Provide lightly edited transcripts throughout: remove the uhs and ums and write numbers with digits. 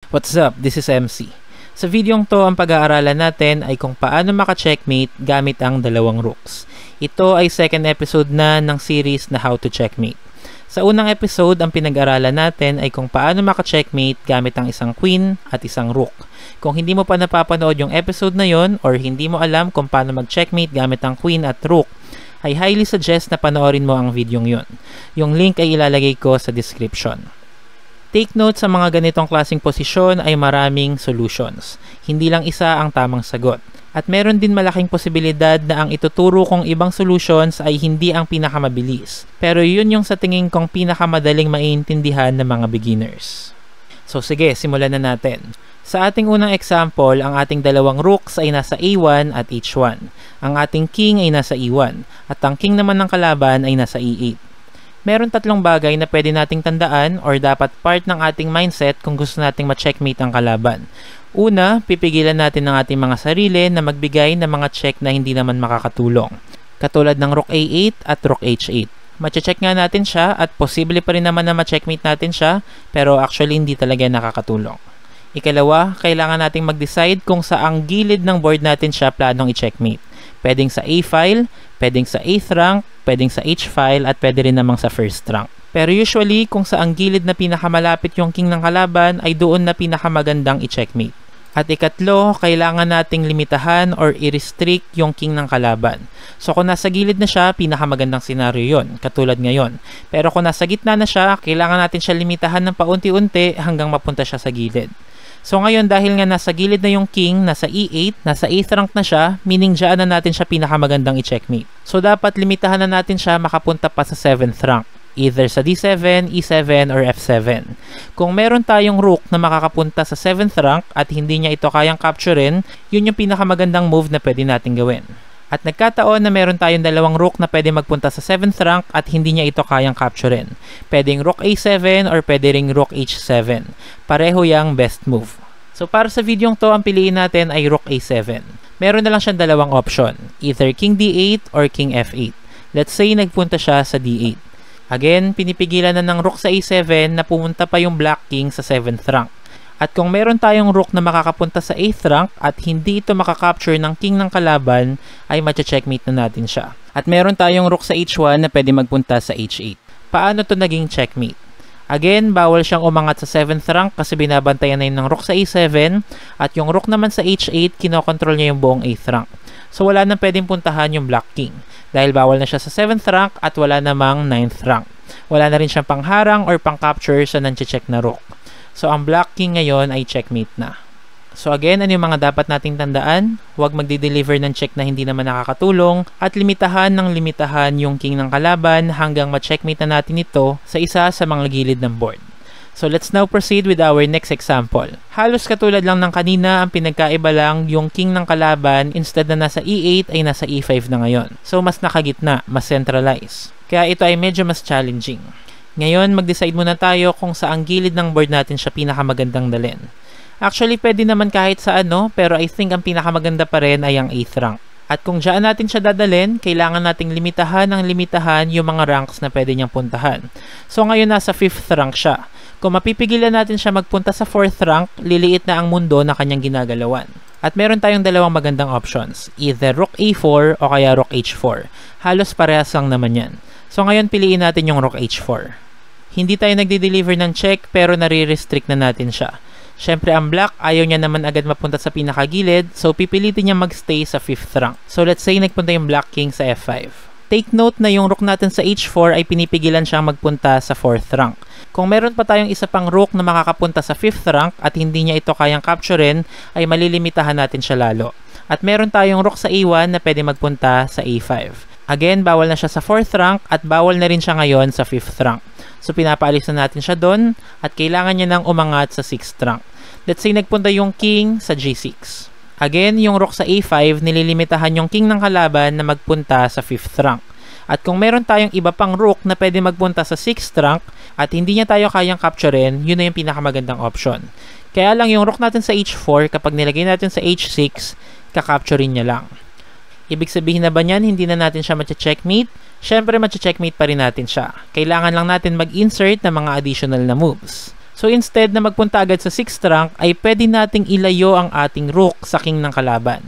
What's up? This is MC. Sa videong to, ang pag-aaralan natin ay kung paano maka-checkmate gamit ang dalawang rooks. Ito ay second episode na ng series na How to Checkmate. Sa unang episode, ang pinag-aralan natin ay kung paano maka-checkmate gamit ang isang queen at isang rook. Kung hindi mo pa napapanood yung episode na yon or hindi mo alam kung paano mag-checkmate gamit ang queen at rook, I highly suggest na panoorin mo ang videong yon. Yung link ay ilalagay ko sa description. Take note, sa mga ganitong klaseng posisyon ay maraming solutions. Hindi lang isa ang tamang sagot. At meron din malaking posibilidad na ang ituturo kong ibang solutions ay hindi ang pinakamabilis. Pero yun yung sa tingin kong pinakamadaling maiintindihan ng mga beginners. So sige, simulan na natin. Sa ating unang example, ang ating dalawang rooks ay nasa A1 at H1. Ang ating king ay nasa E1 at ang king naman ng kalaban ay nasa E8. Meron tatlong bagay na pwede nating tandaan or dapat part ng ating mindset kung gusto nating ma-checkmate ang kalaban. Una, pipigilan natin ang ating mga sarili na magbigay ng mga check na hindi naman makakatulong. Katulad ng Rook A8 at Rook H8. Mache-check nga natin siya at posible pa rin naman na ma-checkmate natin siya, pero actually hindi talaga nakakatulong. Ikalawa, kailangan nating mag-decide kung saang gilid ng board natin siya planong i-checkmate. Pwedeng sa A file, pwedeng sa 8th rank, pwedeng sa H file, at pwede rin namang sa 1st rank. Pero usually, kung saang gilid na pinakamalapit yung king ng kalaban, ay doon na pinakamagandang i-checkmate. At ikatlo, kailangan nating limitahan or i-restrict yung king ng kalaban. So kung nasa gilid na siya, pinakamagandang senaryo yon, katulad ngayon. Pero kung nasa gitna na siya, kailangan natin siya limitahan ng paunti-unti hanggang mapunta siya sa gilid. So ngayon, dahil nga nasa gilid na yung king, nasa E8, nasa 8th rank na siya, meaning dyan na natin siya pinakamagandang i-checkmate. So dapat limitahan na natin siya makapunta pa sa 7th rank, either sa D7, E7, or F7. Kung meron tayong rook na makakapunta sa 7th rank at hindi niya ito kayang capturein, yun yung pinakamagandang move na pwede natin gawin. At nagkataon na meron tayong dalawang rook na pwede magpunta sa 7th rank at hindi niya ito kayang capturein. Pwedeng Rook A7 or pwede ring Rook H7. Pareho yang best move. So para sa videong to, ang piliin natin ay Rook A7. Meron na lang siyang dalawang option, either King D8 or King F8. Let's say nagpunta siya sa D8. Again, pinipigilan na ng Rook sa A7 na pumunta pa yung Black King sa 7th rank. At kung meron tayong rook na makakapunta sa 8th rank at hindi ito makakapture ng king ng kalaban, ay matcha-checkmate na natin siya. At meron tayong rook sa H1 na pwede magpunta sa H8. Paano to naging checkmate? Again, bawal siyang umangat sa 7th rank kasi binabantayan na yun ng rook sa A7 at yung rook naman sa H8, kinokontrol niya yung buong 8th rank. So wala nang pwedeng puntahan yung Black King dahil bawal na siya sa 7th rank at wala namang 9th rank. Wala na rin siyang pangharang or pang-capture sa nanche-check na rook. So, ang Black King ngayon ay checkmate na. So, again, ano yung mga dapat nating tandaan? Huwag magde-deliver ng check na hindi naman nakakatulong at limitahan yung king ng kalaban hanggang ma-checkmate na natin ito sa isa sa mga gilid ng board. So, let's now proceed with our next example. Halos katulad lang ng kanina, ang pinagkaiba lang yung king ng kalaban instead na nasa E8 ay nasa E5 na ngayon. So, mas nakagitna, mas centralized. Kaya ito ay medyo mas challenging. Ngayon, mag-decide muna tayo kung saang gilid ng board natin siya pinakamagandang dalhin. Actually, pwede naman kahit sa ano, pero I think ang pinakamaganda pa rin ay ang 8th rank. At kung dyan natin siya dadalhin, kailangan nating limitahan yung mga ranks na pwede niyang puntahan. So ngayon, nasa 5th rank siya. Kung mapipigilan natin siya magpunta sa 4th rank, liliit na ang mundo na kanyang ginagalawan. At meron tayong dalawang magandang options, either Rook A4 o kaya Rook H4. Halos parehas lang naman yan. So ngayon, piliin natin yung Rook H4. Hindi tayo nagde-deliver ng check pero nare-restrict na natin siya. Syempre ang Black ayaw niya naman agad mapunta sa pinakagilid, so pipilitin niya magstay sa 5th rank. So let's say nagpunta yung Black King sa F5. Take note na yung rook natin sa H4 ay pinipigilan siyang magpunta sa 4th rank. Kung meron pa tayong isa pang rook na makakapunta sa 5th rank at hindi niya ito kayang capturein, ay malilimitahan natin siya lalo. At meron tayong rook sa A1 na pwede magpunta sa A5. Again, bawal na siya sa 4th rank at bawal na rin siya ngayon sa 5th rank. So, pinapaalis na natin siya doon at kailangan niya nang umangat sa 6th rank. Let's say nagpunta yung king sa G6. Again, yung rook sa A5, nililimitahan yung king ng kalaban na magpunta sa 5th rank. At kung meron tayong iba pang rook na pwede magpunta sa 6th rank at hindi niya tayo kayang capturein, yun na yung pinakamagandang option. Kaya lang yung rook natin sa H4, kapag nilagay natin sa H6, kakapturein niya lang. Ibig sabihin na ba niyan, hindi na natin siya matcha-checkmate? Syempre, matcha-checkmate pa rin natin siya. Kailangan lang natin mag-insert ng mga additional na moves. So instead na magpunta agad sa 6th rank, ay pwede nating ilayo ang ating rook sa king ng kalaban.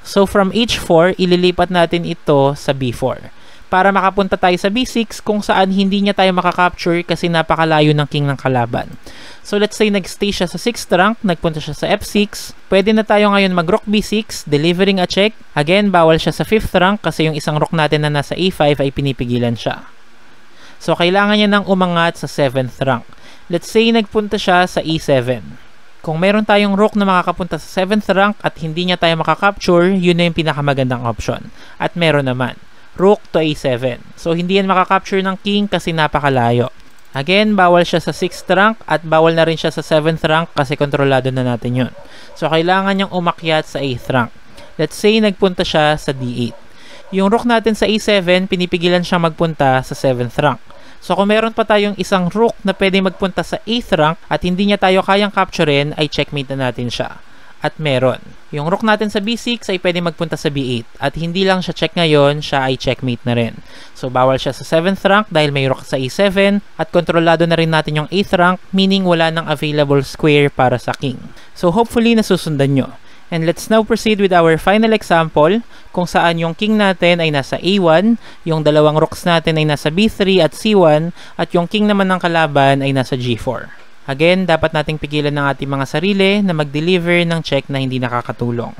So from h4, ililipat natin ito sa b4 para makapunta tayo sa b6 kung saan hindi niya tayo makakapture kasi napakalayo ng king ng kalaban. So let's say nag-stay siya sa 6th rank, nagpunta siya sa f6, pwede na tayo ngayon mag-rook b6, delivering a check. Again, bawal siya sa 5th rank kasi yung isang rook natin na nasa a5 ay pinipigilan siya. So kailangan niya nang umangat sa 7th rank. Let's say nagpunta siya sa e7. Kung meron tayong rook na makakapunta sa 7th rank at hindi niya tayo makakapture, yun na yung pinakamagandang option. At meron naman, rook to a7. So hindi yan makakapture ng king kasi napakalayo. Again, bawal siya sa 6th rank at bawal na rin siya sa 7th rank kasi kontrolado na natin yun. So kailangan niyang umakyat sa 8th rank. Let's say nagpunta siya sa d8. Yung rook natin sa a7, pinipigilan siyang magpunta sa 7th rank. So kung meron pa tayong isang rook na pwede magpunta sa 8th rank at hindi niya tayo kayang capturein, ay checkmate na natin siya. At meron. Yung rook natin sa b6 ay pwede magpunta sa b8 at hindi lang siya check ngayon, siya ay checkmate na rin. So bawal siya sa 7th rank dahil may rook sa a7 at kontrolado na rin natin yung 8th rank, meaning wala nang available square para sa king. So hopefully nasusundan nyo. And let's now proceed with our final example kung saan yung king natin ay nasa a1, yung dalawang rooks natin ay nasa b3 at c1, at yung king naman ng kalaban ay nasa g4. Again, dapat nating pigilan ng ating mga sarili na mag-deliver ng check na hindi nakakatulong.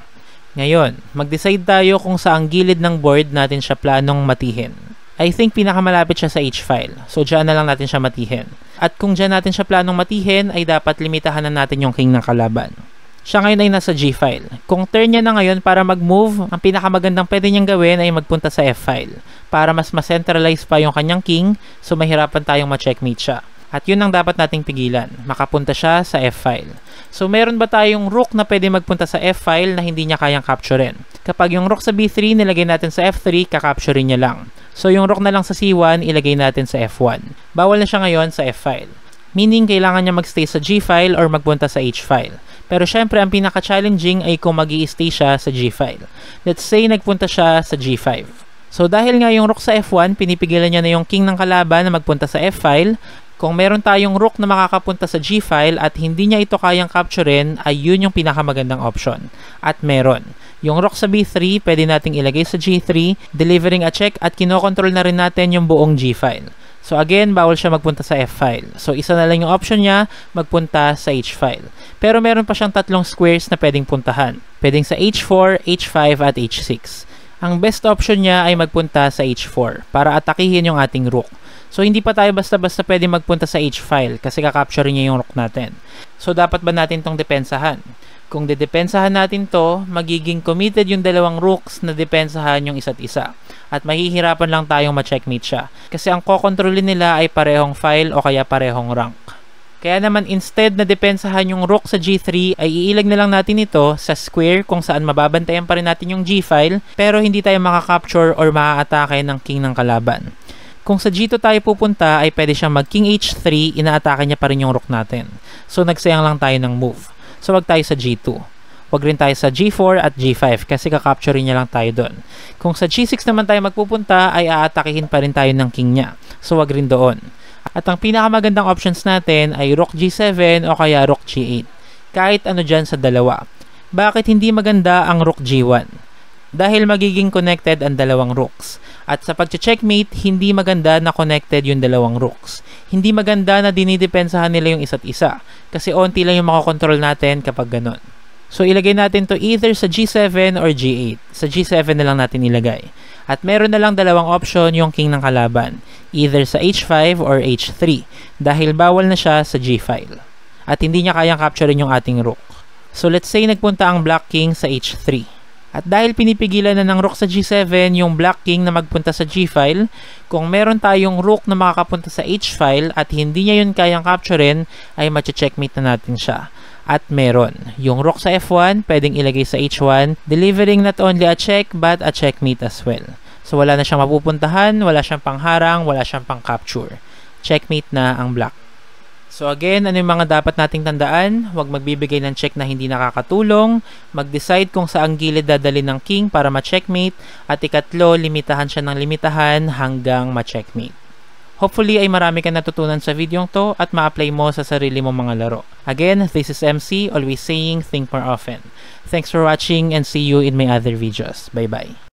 Ngayon, mag-decide tayo kung saang gilid ng board natin siya planong matihin. I think pinakamalapit siya sa h-file, so dyan na lang natin siya matihin. At kung dyan natin siya planong matihin, ay dapat limitahan na natin yung king ng kalaban. Siya ngayon ay nasa g-file. Kung turn niya na ngayon para mag-move, ang pinakamagandang pwede niyang gawin ay magpunta sa f-file para mas ma-centralize pa yung kanyang king, so mahirapan tayong ma-checkmate siya. At yun ang dapat nating pigilan, makapunta siya sa f-file. So meron ba tayong rook na pwede magpunta sa f-file na hindi niya kayang capturein? Kapag yung rook sa b3 nilagay natin sa f3, kakapturein niya lang. So yung rook na lang sa c1, ilagay natin sa f1. Bawal na siya ngayon sa f-file. Meaning, kailangan niya magstay sa g-file or magpunta sa h-file. Pero syempre, ang pinaka-challenging ay kung mag-i-stay siya sa g-file. Let's say, nagpunta siya sa g5. So, dahil nga yung rook sa f1, pinipigilan niya na yung king ng kalaban na magpunta sa f-file. Kung meron tayong rook na makakapunta sa g-file at hindi niya ito kayang capturein, ay yun yung pinakamagandang option. At meron. Yung rook sa b3, pwede nating ilagay sa g3, delivering a check at kinokontrol na rin natin yung buong g-file. So again, bawal siya magpunta sa f-file. So isa na lang yung option niya, magpunta sa h-file. Pero meron pa siyang tatlong squares na pwedeng puntahan. Pwedeng sa h4, h5 at h6. Ang best option niya ay magpunta sa h4 para atakihin yung ating rook. So hindi pa tayo basta-basta pwede magpunta sa h-file kasi kakapture niya yung rook natin. So dapat ba natin tong depensahan? Kung dedepensahan natin to, magiging committed yung dalawang rooks na depensahan yung isa't isa. At mahihirapan lang tayong ma-checkmate siya. Kasi ang kokontrolin nila ay parehong file o kaya parehong rank. Kaya naman instead na depensahan yung rook sa g3 ay iilag na lang natin ito sa square kung saan mababantayan pa rin natin yung g-file pero hindi tayo makakapture or maaatake ng king ng kalaban. Kung sa g2 tayo pupunta ay pwede siyang mag king h3, inaatake niya pa rin yung rook natin. So nagsayang lang tayo ng move. So wag tayo sa g2. Wag rin tayo sa g4 at g5 kasi kakapture niya lang tayo doon. Kung sa g6 naman tayo magpupunta ay aatakihin pa rin tayo ng king niya. So wag rin doon. At ang pinakamagandang options natin ay rook g7 o kaya rook g8. Kahit ano dyan sa dalawa. Bakit hindi maganda ang rook g1? Dahil magiging connected ang dalawang rooks. At sa pag-checkmate, hindi maganda na connected yung dalawang rooks. Hindi maganda na dinidepensahan nila yung isa't isa. Kasi onti lang yung makakontrol natin kapag ganun. So ilagay natin to either sa g7 or g8. Sa g7 na lang natin ilagay. At meron na lang dalawang option yung king ng kalaban. Either sa h5 or h3. Dahil bawal na siya sa g-file. At hindi niya kayang capturein yung ating rook. So let's say nagpunta ang black king sa h3. At dahil pinipigilan na ng rook sa g7 yung black king na magpunta sa g-file, kung meron tayong rook na makakapunta sa h-file at hindi niya yun kayang capturein, ay mache-checkmate na natin siya. At meron. Yung rook sa f1, pwedeng ilagay sa h1, delivering not only a check but a checkmate as well. So wala na siyang mapupuntahan, wala siyang pangharang, wala siyang pang-capture. Checkmate na ang black. So again, ano yung mga dapat nating tandaan? Huwag magbibigay ng check na hindi nakakatulong, mag-decide kung saang gilid dadalhin ng king para ma-checkmate, at ikatlo, limitahan siya ng limitahan hanggang ma-checkmate. Hopefully ay marami kang natutunan sa video to at ma-apply mo sa sarili mong mga laro. Again, this is MC, always saying think more often. Thanks for watching and see you in my other videos. Bye bye.